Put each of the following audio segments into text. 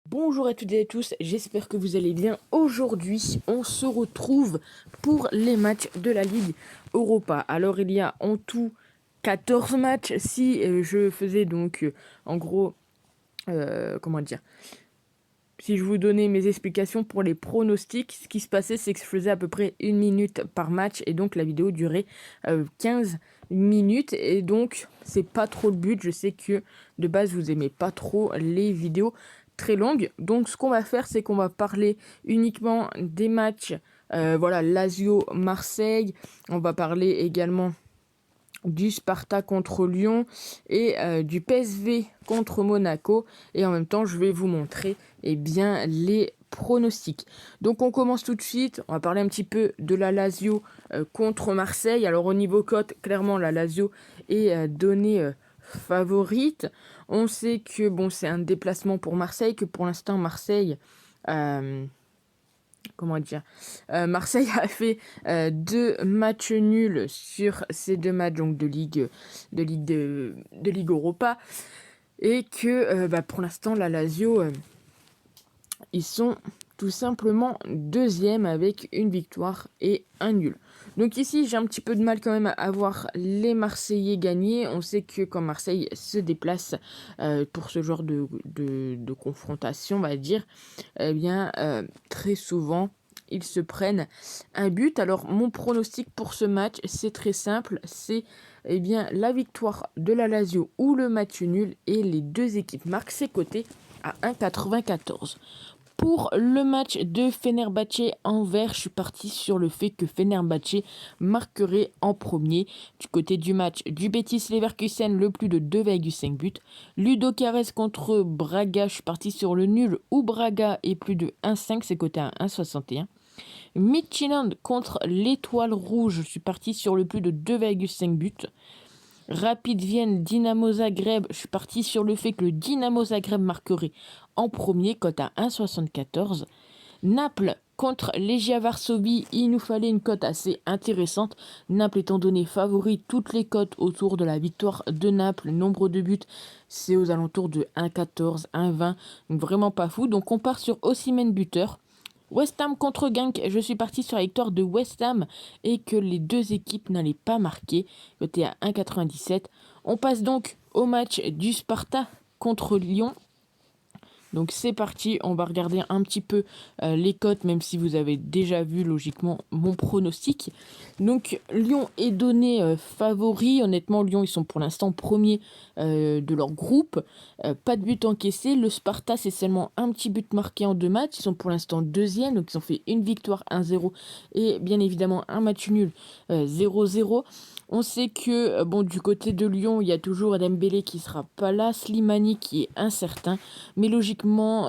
Bonjour à toutes et à tous, j'espère que vous allez bien. Aujourd'hui, on se retrouve pour les matchs de la Ligue Europa. Alors, il y a en tout 14 matchs. Si je faisais donc, en gros, comment dire, si je vous donnais mes explications pour les pronostics, ce qui se passait, c'est que je faisais à peu près 1 minute par match et donc la vidéo durait 15 minutes. Et donc, c'est pas trop le but. Je sais que de base, vous aimez pas trop les vidéos très longues. Donc, ce qu'on va faire, c'est qu'on va parler uniquement des matchs. Voilà, Lazio-Marseille. On va parler également du Sparta contre Lyon et du PSV contre Monaco. Et en même temps, je vais vous montrer bien les pronostics. Donc on commence tout de suite. On va parler un petit peu de la Lazio contre Marseille. Alors au niveau cote, clairement la Lazio est donnée favorite. On sait que bon, c'est un déplacement pour Marseille, que pour l'instant Marseille comment dire, Marseille a fait 2 matchs nuls sur ces 2 matchs donc de Ligue Europa, et que pour l'instant la Lazio ils sont tout simplement deuxième avec une victoire et un nul. Donc ici, j'ai un petit peu de mal quand même à voir les Marseillais gagner. On sait que quand Marseille se déplace pour ce genre de confrontation, on va dire, très souvent, ils se prennent un but. Alors, mon pronostic pour ce match, c'est très simple. C'est la victoire de la Lazio ou le match nul. Et les deux équipes marquent ses côtés à 1,94. Pour le match de Fenerbahçe-Anvers, je suis parti sur le fait que Fenerbahçe marquerait en premier. Du côté du match du Betis Leverkusen, le plus de 2,5 buts. Ludogorets contre Braga, je suis parti sur le nul ou Braga et plus de 1,5, c'est coté à 1,61. Midtjylland contre l'Étoile Rouge, je suis parti sur le plus de 2,5 buts. Rapid Vienne, Dynamo Zagreb, je suis parti sur le fait que le Dynamo Zagreb marquerait en premier, cote à 1,74. Naples contre Legia Varsovie, il nous fallait une cote assez intéressante. Naples étant donné favori, toutes les cotes autour de la victoire de Naples, nombre de buts, c'est aux alentours de 1,14, 1,20, donc vraiment pas fou. Donc on part sur Osimhen buteur. West Ham contre Genk, je suis parti sur la victoire de West Ham et que les deux équipes n'allaient pas marquer, coté à 1,97. On passe donc au match du Sparta contre Lyon. Donc c'est parti, on va regarder un petit peu les cotes, même si vous avez déjà vu logiquement mon pronostic. Donc Lyon est donné favori. Honnêtement, Lyon, ils sont pour l'instant premiers de leur groupe. Pas de but encaissé. Le Sparta, c'est seulement un petit but marqué en 2 matchs. Ils sont pour l'instant deuxième, donc ils ont fait une victoire 1-0 et bien évidemment un match nul 0-0. On sait que du côté de Lyon, il y a toujours Dembélé qui sera pas là, Slimani qui est incertain, mais logiquement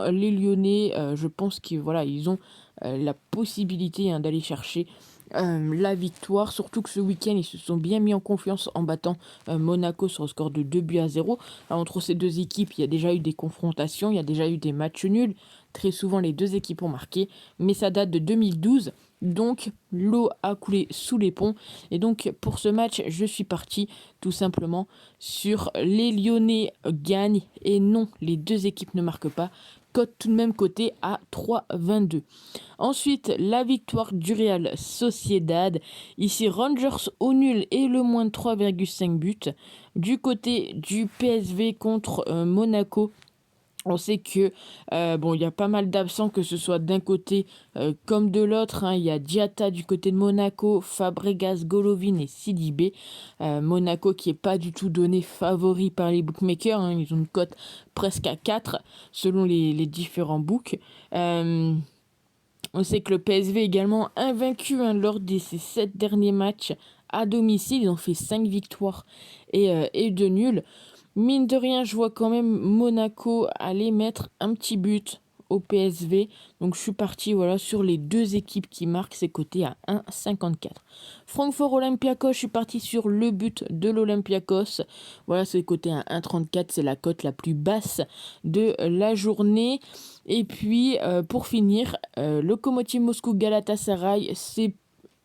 les Lyonnais, je pense qu'ils ils ont la possibilité d'aller chercher la victoire, surtout que ce week-end ils se sont bien mis en confiance en battant Monaco sur le score de 2-0. Alors, entre ces deux équipes, il y a déjà eu des confrontations, il y a déjà eu des matchs nuls. Très souvent les deux équipes ont marqué, mais ça date de 2012. Donc l'eau a coulé sous les ponts. Et donc pour ce match, je suis parti tout simplement sur les Lyonnais gagnent et non, les deux équipes ne marquent pas. Cote tout de même coté à 3,22. Ensuite, la victoire du Real Sociedad. Ici, Rangers au nul et le moins de 3,5 buts. Du côté du PSV contre Monaco. On sait que il y a pas mal d'absents, que ce soit d'un côté comme de l'autre. Il y a Diatta du côté de Monaco, Fabregas, Golovin et Sidibé. Monaco qui est pas du tout donné favori par les bookmakers. Ils ont une cote presque à 4 selon les différents books. On sait que le PSV est également invaincu lors de ses 7 derniers matchs à domicile. Ils ont fait 5 victoires et 2 nuls. Mine de rien, je vois quand même Monaco aller mettre un petit but au PSV. Donc je suis parti sur les deux équipes qui marquent, c'est coté à 1,54. Francfort Olympiakos, je suis parti sur le but de l'Olympiakos. Voilà, c'est coté à 1,34, c'est la cote la plus basse de la journée. Et puis pour finir, Lokomotiv Moscou Galatasaray, c'est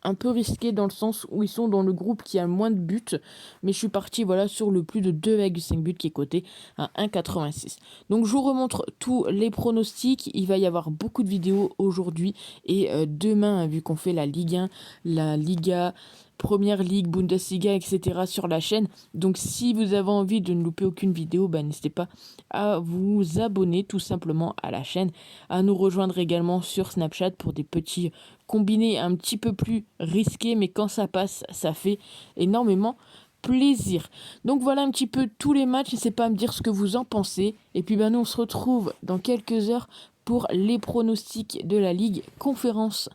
un peu risqué dans le sens où ils sont dans le groupe qui a moins de buts. Mais je suis parti voilà, sur le plus de 2,5 buts qui est coté à 1,86. Donc je vous remontre tous les pronostics. Il va y avoir beaucoup de vidéos aujourd'hui et demain, vu qu'on fait la Ligue 1, la Liga, Première Ligue, Bundesliga, etc. sur la chaîne. Donc si vous avez envie de ne louper aucune vidéo, n'hésitez pas à vous abonner tout simplement à la chaîne, à nous rejoindre également sur Snapchat pour des petits combinés un petit peu plus risqués, mais quand ça passe, ça fait énormément plaisir. Donc voilà un petit peu tous les matchs, n'hésitez pas à me dire ce que vous en pensez. Et puis nous on se retrouve dans quelques heures pour les pronostics de la Ligue Conférence.